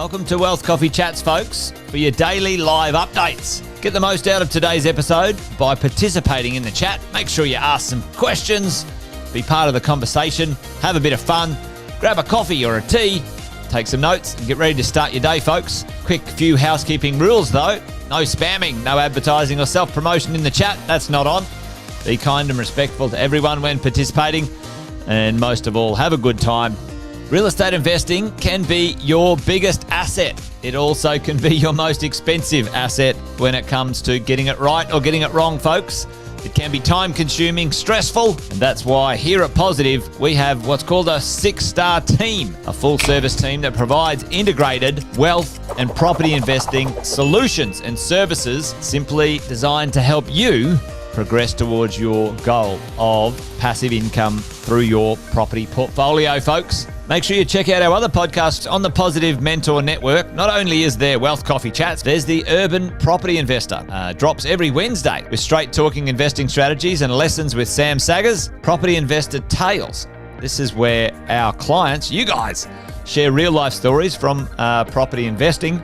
Welcome to Wealth Coffee Chats, folks, for your daily live updates. Get the most out of today's episode by participating in the chat. Make sure you ask some questions, be part of the conversation, have a bit of fun, grab a coffee or a tea, take some notes, and get ready to start your day, folks. Quick few housekeeping rules, though. No spamming, no advertising or self-promotion in the chat. That's not on. Be kind and respectful to everyone when participating. And most of all, have a good time. Real estate investing can be your biggest asset. It also can be your most expensive asset when it comes to getting it right or getting it wrong, folks. It can be time-consuming, stressful, and that's why here at Positive, we have what's called a 6-star team, a full-service team that provides integrated wealth and property investing solutions and services simply designed to help you progress towards your goal of passive income through your property portfolio, folks. Make sure you check out our other podcasts on the Positive Mentor Network. Not only is there Wealth Coffee Chats, there's the Urban Property Investor. Drops every Wednesday with straight talking investing strategies and lessons with Sam Saggers. Property Investor Tales. This is where our clients, you guys, share real life stories from property investing,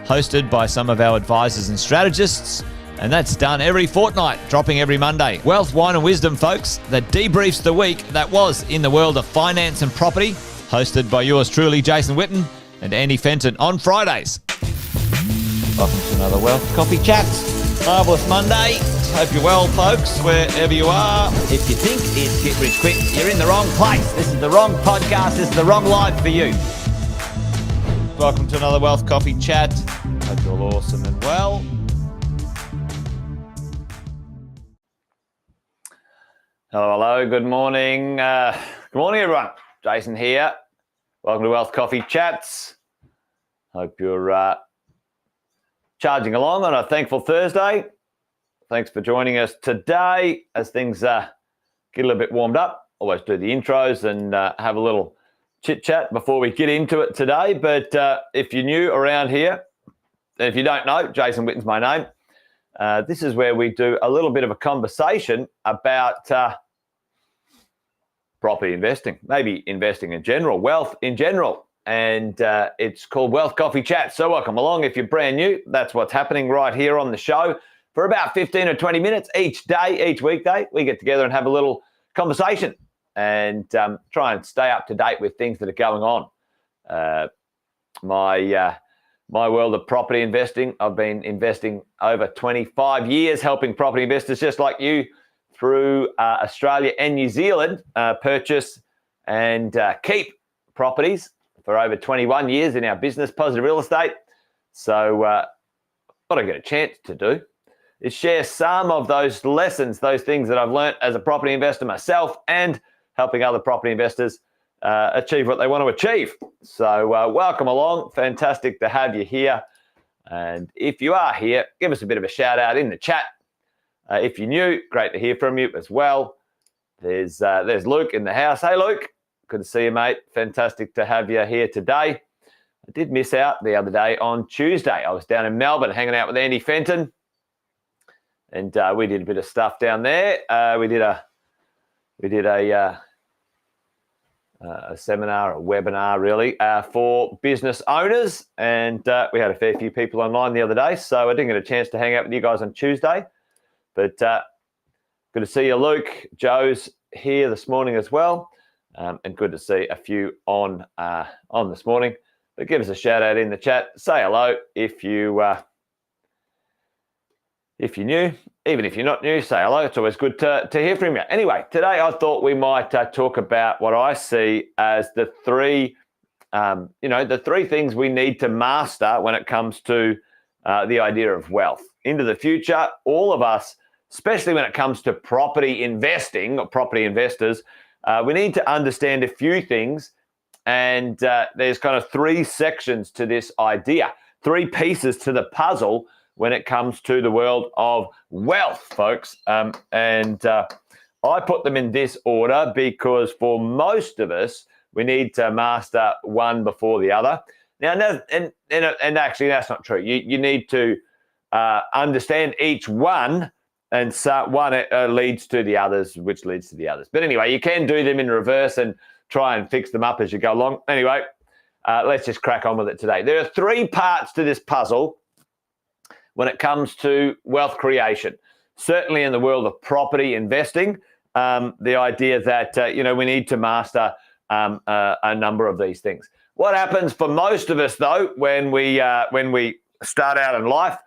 hosted by some of our advisors and strategists. And that's done every fortnight, dropping every Monday. Wealth, Wine and Wisdom, folks, that debriefs the week that was in the world of finance and property, hosted by yours truly, Jason Whitton and Andy Fenton on Fridays. Welcome to another Wealth Coffee Chats. Marvellous Monday. Hope you're well, folks, wherever you are. If you think it's Get Rich Quick, you're in the wrong place. This is the wrong podcast. This is the wrong live for you. Welcome to another Wealth Coffee Chat. Hope you're all awesome and well. Hello, good morning. Good morning, everyone. Jason here. Welcome to Wealth Coffee Chats. Hope you're charging along on a thankful Thursday. Thanks for joining us today as things get a little bit warmed up. Always do the intros and have a little chit-chat before we get into it today. But if you're new around here, if you don't know, Jason Whitton's my name. This is where we do a little bit of a conversation about property investing, maybe investing in general, wealth in general. And it's called Wealth Coffee Chat. So welcome along. If you're brand new, that's what's happening right here on the show. For about 15 or 20 minutes each day, each weekday, we get together and have a little conversation and try and stay up to date with things that are going on. My world of property investing, I've been investing over 25 years, helping property investors just like you through Australia and New Zealand purchase and keep properties for over 21 years in our business, Positive Real Estate. So what I get a chance to do is share some of those lessons, those things that I've learned as a property investor myself and helping other property investors achieve what they want to achieve. So welcome along. Fantastic to have you here. And if you are here, give us a bit of a shout out in the chat. If you're new, great to hear from you as well. There's Luke in the house. Hey, Luke. Good to see you, mate. Fantastic to have you here today. I did miss out the other day on Tuesday. I was down in Melbourne hanging out with Andy Fenton. And we did a bit of stuff down there. We did a seminar, a webinar really, for business owners. And we had a fair few people online the other day. So I didn't get a chance to hang out with you guys on Tuesday. But good to see you, Luke. Joe's here this morning as well. And good to see a few on this morning. But give us a shout out in the chat. Say hello if you're new. Even if you're not new, say hello. It's always good to hear from you. Anyway, today I thought we might talk about what I see as the three things we need to master when it comes to the idea of wealth. Into the future, all of us, especially when it comes to property investing or property investors, we need to understand a few things. And there's kind of three sections to this idea, three pieces to the puzzle when it comes to the world of wealth, folks. And I put them in this order because for most of us, we need to master one before the other. Now, and actually, that's not true. You need to understand each one, and so one leads to the others, which leads to the others. But anyway, you can do them in reverse and try and fix them up as you go along. Anyway, let's just crack on with it today. There are three parts to this puzzle when it comes to wealth creation. Certainly in the world of property investing, the idea that, we need to master a number of these things. What happens for most of us, though, when we start out in life,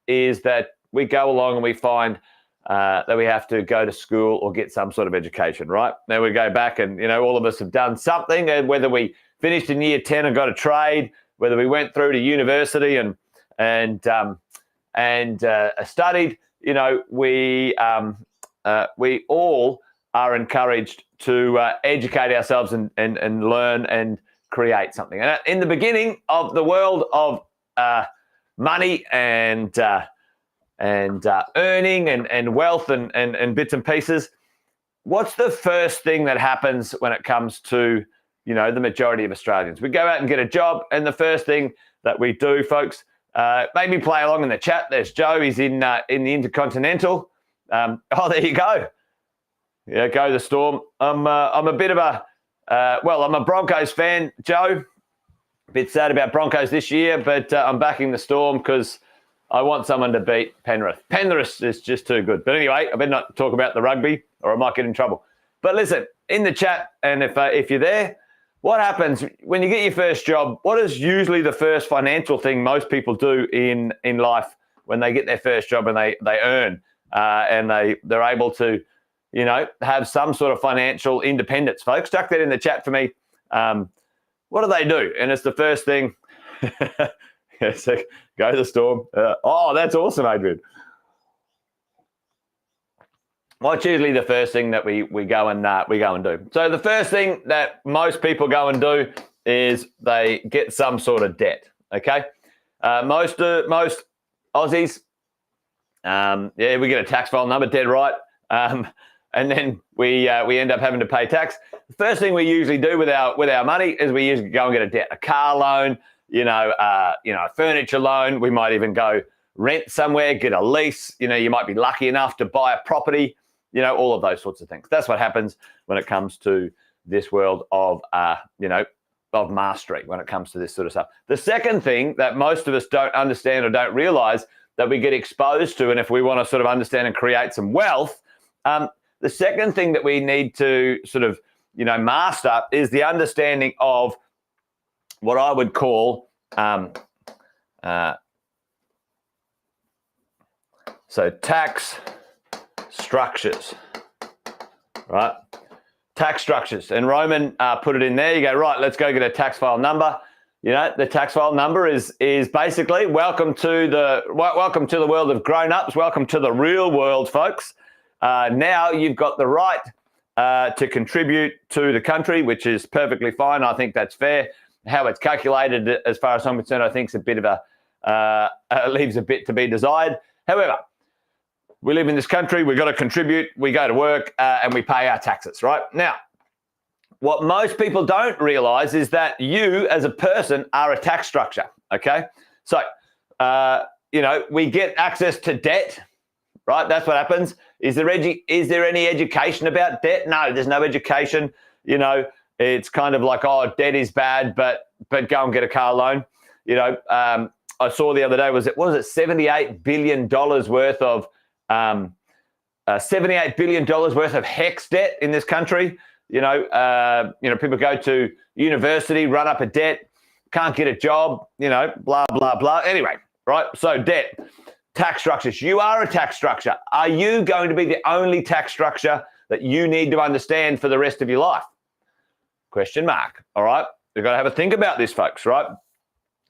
is that we go along and we find that we have to go to school or get some sort of education, right? Then we go back and, all of us have done something, and whether we finished in year 10 and got a trade, whether we went through to university and studied, we all are encouraged to educate ourselves and learn and create something. And in the beginning of the world of money and earning and wealth and bits and pieces, what's the first thing that happens when it comes to, the majority of Australians? We go out and get a job, and the first thing that we do, folks, maybe play along in the chat. There's Joe. He's in the Intercontinental. There you go. Yeah, go the Storm. I'm a bit of I'm a Broncos fan, Joe. A bit sad about Broncos this year, but I'm backing the Storm because I want someone to beat Penrith. Penrith is just too good. But anyway, I better not talk about the rugby or I might get in trouble. But listen, in the chat, and if you're there, what happens when you get your first job? What is usually the first financial thing most people do in life when they get their first job and they earn and they're able to, have some sort of financial independence? Folks, chuck that in the chat for me. What do they do? And it's the first thing. So go to the Storm. That's awesome, Adrian. What's usually the first thing that we go and do? So the first thing that most people go and do is they get some sort of debt. Okay, most Aussies, we get a tax file number, dead right, and then we end up having to pay tax. The first thing we usually do with our money is we usually go and get a debt, a car loan, a furniture loan. We might even go rent somewhere, get a lease. You might be lucky enough to buy a property. All of those sorts of things. That's what happens when it comes to this world of, of mastery, when it comes to this sort of stuff. The second thing that most of us don't understand or don't realize that we get exposed to, and if we want to sort of understand and create some wealth, the second thing that we need to sort of, master is the understanding of what I would call, tax structures, right? Tax structures. And Roman put it in there. You go, right, let's go get a tax file number. The tax file number is basically welcome to the world of grown-ups. Welcome to the real world, folks. Now you've got the right to contribute to the country, which is perfectly fine. I think that's fair. How it's calculated, as far as I'm concerned, I think is a bit of leaves a bit to be desired. However, we live in this country, we've got to contribute, we go to work, and we pay our taxes, right? Now, what most people don't realize is that you as a person are a tax structure, okay? So, we get access to debt, right? That's what happens. Is there any education about debt? No, there's no education. It's kind of like, debt is bad, but go and get a car loan. I saw the other day, was it $78 billion worth of $78 billion worth of HEX debt in this country. People go to university, run up a debt, can't get a job, blah, blah, blah. Anyway, right? So debt, tax structures. You are a tax structure. Are you going to be the only tax structure that you need to understand for the rest of your life? Question mark. All right? We've got to have a think about this, folks, right?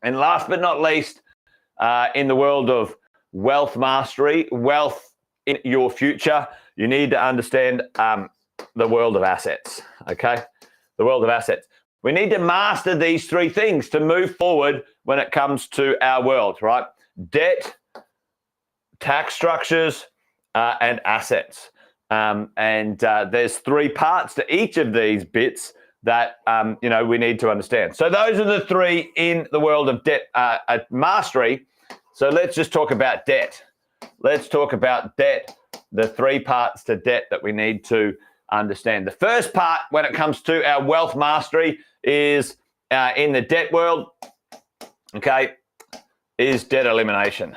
And last but not least, in the world of wealth mastery, wealth in your future, you need to understand the world of assets, okay? The world of assets. We need to master these three things to move forward when it comes to our world, right? Debt, tax structures, and assets. There's three parts to each of these bits that, we need to understand. So those are the three in the world of debt mastery. So let's just talk about debt. Let's talk about debt, the three parts to debt that we need to understand. The first part when it comes to our wealth mastery is in the debt world, okay, is debt elimination.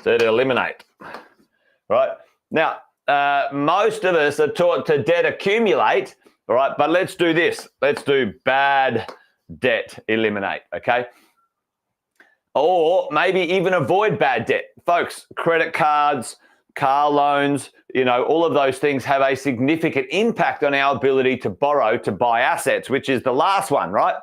Debt eliminate, right? Now, most of us are taught to debt accumulate, all right, but let's do this. Let's do bad debt eliminate, okay? Or maybe even avoid bad debt. Folks, credit cards, car loans, all of those things have a significant impact on our ability to borrow to buy assets, which is the last one, right?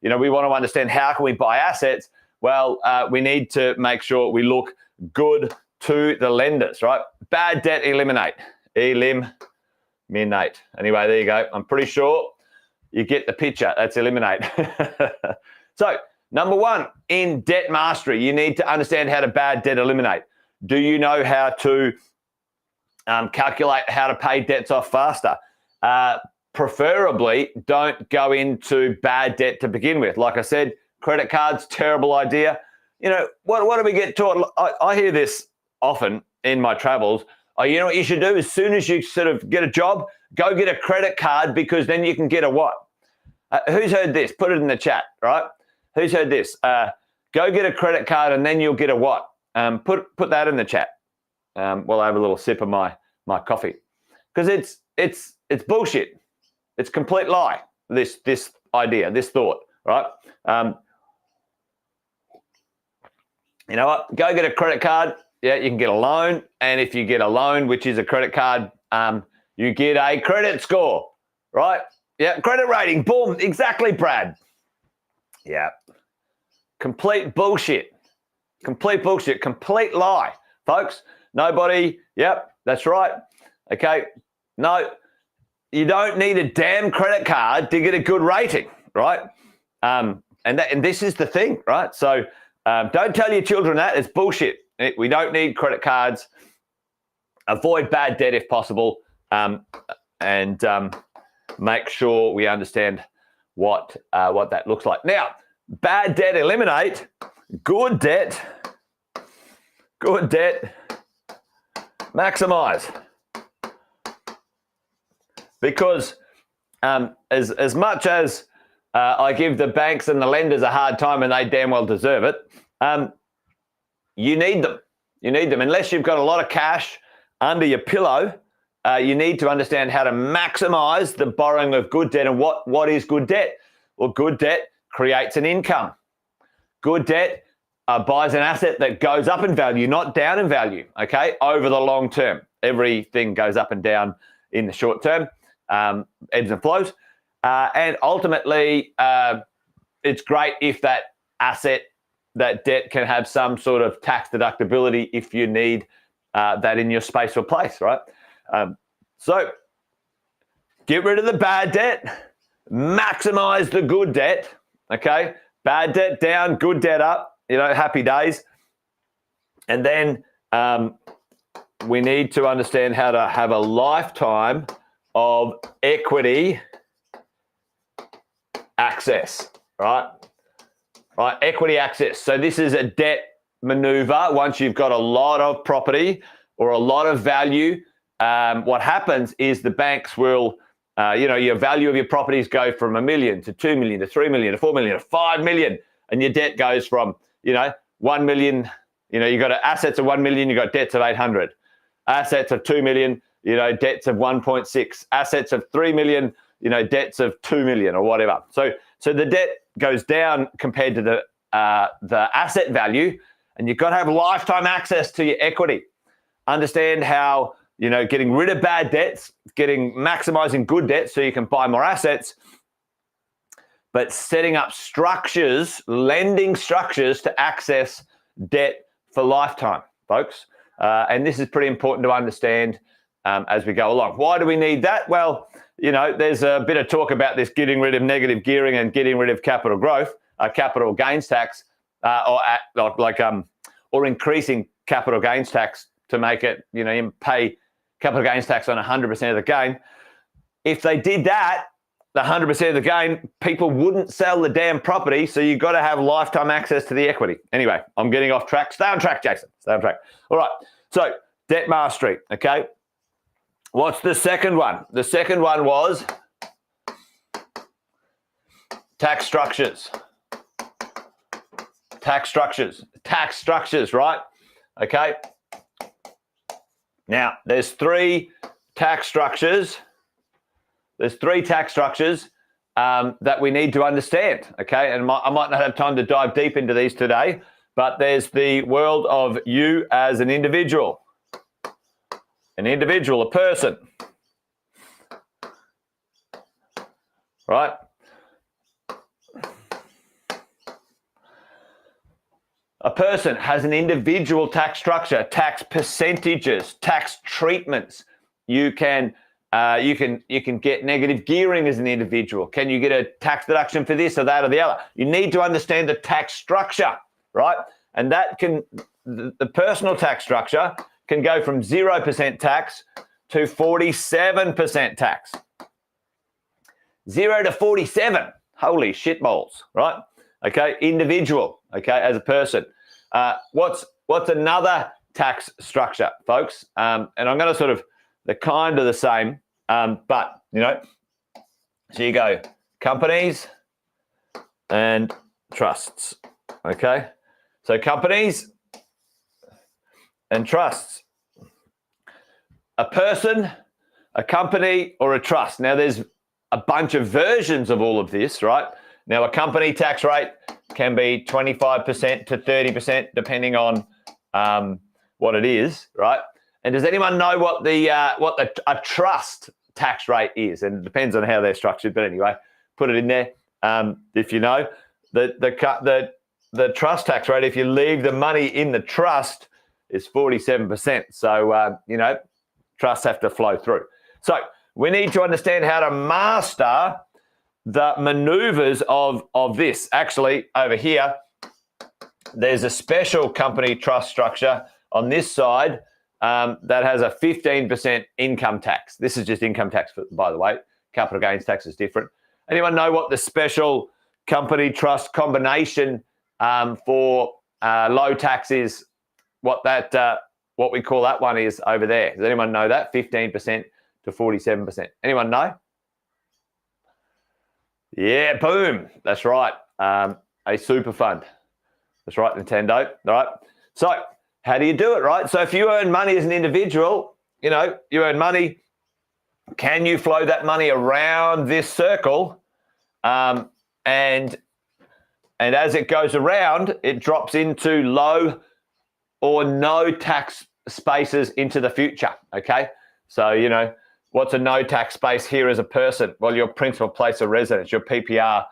We want to understand how can we buy assets. Well, we need to make sure we look good to the lenders, right? Bad debt eliminate. Eliminate. Anyway, there you go. I'm pretty sure you get the picture. That's eliminate. So, number one, in debt mastery, you need to understand how to bad debt eliminate. Do you know how to calculate how to pay debts off faster? Preferably, don't go into bad debt to begin with. Like I said, credit cards, terrible idea. What do we get taught? I hear this often in my travels. Oh, you know what you should do? As soon as you sort of get a job, go get a credit card because then you can get a what? Who's heard this? Put it in the chat, right? Who's heard this? Go get a credit card and then you'll get a what? Put that in the chat. While I have a little sip of my coffee, because it's bullshit. It's complete lie. This idea, this thought, right? You know what? Go get a credit card. Yeah, you can get a loan, and if you get a loan, which is a credit card, you get a credit score, right? Yeah, credit rating. Boom. Exactly, Brad. Yeah. Complete bullshit. Complete bullshit. Complete lie, folks. Nobody. Yep, that's right. Okay. No, you don't need a damn credit card to get a good rating, right? And this is the thing, right? So don't tell your children that. It's bullshit. We don't need credit cards. Avoid bad debt if possible, and make sure we understand what that looks like. Now, bad debt eliminate. Good debt maximize. Because as much as I give the banks and the lenders a hard time, and they damn well deserve it, you need them. You need them. Unless you've got a lot of cash under your pillow, you need to understand how to maximize the borrowing of good debt. And what is good debt? Well, good debt creates an income. Good debt buys an asset that goes up in value, not down in value, okay, over the long term. Everything goes up and down in the short term, ebbs and flows. And ultimately, it's great if that asset, that debt can have some sort of tax deductibility if you need that in your space or place, right? So get rid of the bad debt, maximize the good debt, okay? Bad debt down, good debt up, happy days. And then we need to understand how to have a lifetime of equity access, right? Right, equity access. So this is a debt maneuver. Once you've got a lot of property or a lot of value, what happens is the banks will, your value of your properties go from $1 million to $2 million to $3 million to $4 million to $5 million, and your debt goes from, 1 million. You've got assets of 1 million, you've got debts of 800, assets of 2 million, debts of 1.6, assets of 3 million, debts of 2 million or whatever. So the debt goes down compared to the asset value, and you've got to have lifetime access to your equity. Understand how, getting rid of bad debts, maximizing good debts so you can buy more assets, but setting up structures, lending structures to access debt for lifetime, folks. And this is pretty important to understand as we go along. Why do we need that? Well, there's a bit of talk about this getting rid of negative gearing and getting rid of capital growth, capital gains tax, or increasing capital gains tax to make it, pay capital gains tax on 100% of the gain. If they did that, the 100% of the gain, people wouldn't sell the damn property, so you've got to have lifetime access to the equity. Anyway, I'm getting off track. Stay on track, Jason. Stay on track. All right, so debt mastery, okay? What's the second one? The second one was tax structures. Tax structures, right? Okay. Now, there's three tax structures. That we need to understand, okay? And I might not have time to dive deep into these today, but there's the world of you as an individual. A person, right? A person has an individual tax structure, tax percentages, tax treatments. You can get negative gearing as an individual. Can you get a tax deduction for this or that or the other? You need to understand the tax structure, right? And the personal tax structure can go from 0% tax to 47% tax. 0 to 47, holy shitballs, right? Okay, individual, okay, as a person. What's another tax structure, folks? And I'm going to they're kind of the same, but, so you go companies and trusts, okay? So companies and trusts. A person, a company, or a trust. Now, there's a bunch of versions of all of this, right? Now, a company tax rate can be 25% to 30%, depending on what it is, right? And does anyone know what a trust tax rate is? And it depends on how they're structured, but anyway, put it in there if you know. The trust tax rate, if you leave the money in the trust, is 47%. So trusts have to flow through. So we need to understand how to master the maneuvers of this. Actually, over here, there's a special company trust structure on this side that has a 15% income tax. This is just income tax, by the way. Capital gains tax is different. Anyone know what the special company trust combination for low tax is? What we call that one is over there? Does anyone know that? 15% to 47%. Anyone know? Yeah, boom. That's right. A super fund. That's right, Nintendo. All right. So how do you do it, right? So if you earn money as an individual, you earn money, can you flow that money around this circle? And as it goes around, it drops into low or no tax spaces into the future, okay? So, what's a no tax space here as a person? Well, your principal place of residence, your PPR,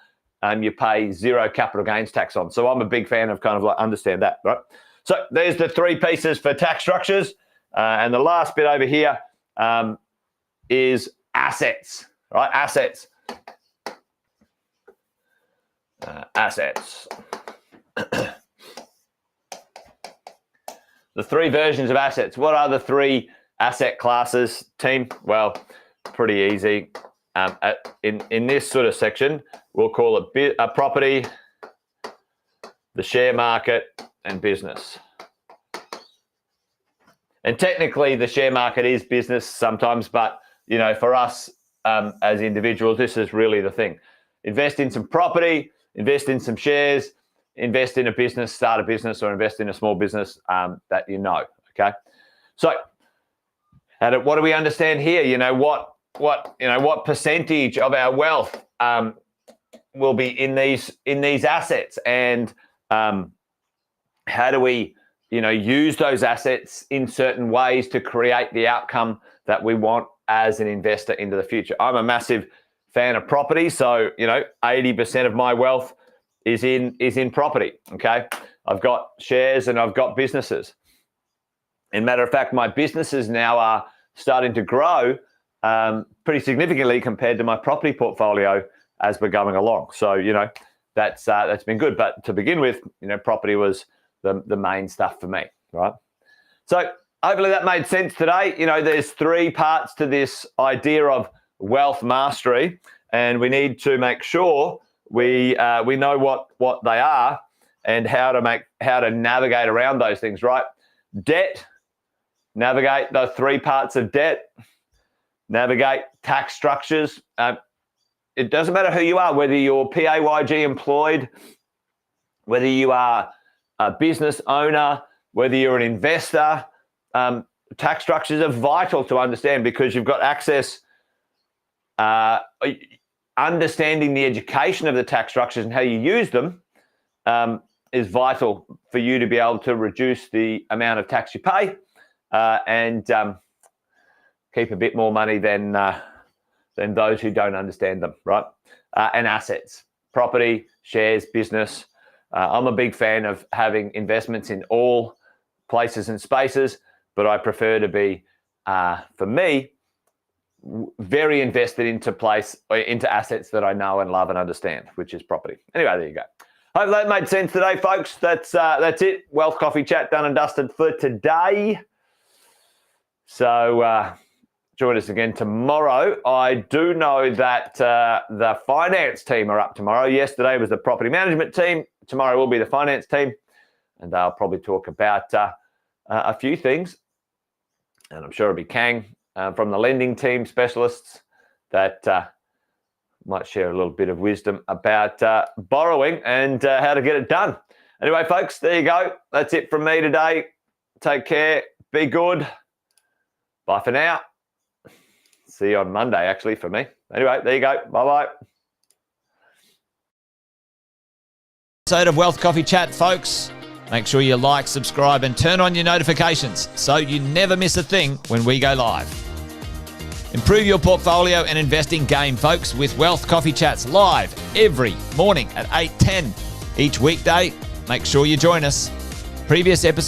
you pay zero capital gains tax on. So I'm a big fan of understand that, right? So there's the three pieces for tax structures. And the last bit over here is assets, right? Assets. The three versions of assets. What are the three asset classes, team? Well, pretty easy. In this sort of section, we'll call it a property, the share market, and business. And technically, the share market is business sometimes, but for us as individuals, this is really the thing. Invest in some property, invest in some shares, invest in a business, start a business, or invest in a small business that you know. Okay, so what do we understand here? What percentage of our wealth will be in these assets, and how do we use those assets in certain ways to create the outcome that we want as an investor into the future? I'm a massive fan of property, so 80% of my wealth is in property. Okay, I've got shares and I've got businesses. And matter of fact, my businesses now are starting to grow pretty significantly compared to my property portfolio as we're going along. So that's been good. But to begin with, property was the main stuff for me, right? So hopefully that made sense today. There's three parts to this idea of wealth mastery, and we need to make sure we know what they are and how to navigate around those things, right? Debt, navigate the three parts of debt, navigate tax structures, it doesn't matter who you are, whether you're PAYG employed, whether you are a business owner, whether you're an investor, tax structures are vital to understand because you've got access, understanding the education of the tax structures and how you use them is vital for you to be able to reduce the amount of tax you pay and keep a bit more money than those who don't understand them, right? And assets, property, shares, business. I'm a big fan of having investments in all places and spaces, but I prefer to be, for me, very invested into assets that I know and love and understand, which is property. Anyway, there you go. Hope that made sense today, folks. That's it. Wealth Coffee Chat done and dusted for today. So join us again tomorrow. I do know that the finance team are up tomorrow. Yesterday was the property management team. Tomorrow will be the finance team, and they'll probably talk about a few things. And I'm sure it'll be Kang from the lending team specialists that might share a little bit of wisdom about borrowing and how to get it done. Anyway, folks, there you go. That's it from me today. Take care. Be good. Bye for now. See you on Monday, actually, for me. Anyway, there you go. Bye-bye. Episode of Wealth Coffee Chat, folks. Make sure you like, subscribe, and turn on your notifications so you never miss a thing when we go live. Improve your portfolio and investing game, folks, with Wealth Coffee Chats live every morning at 8:10 each weekday. Make sure you join us. Previous episodes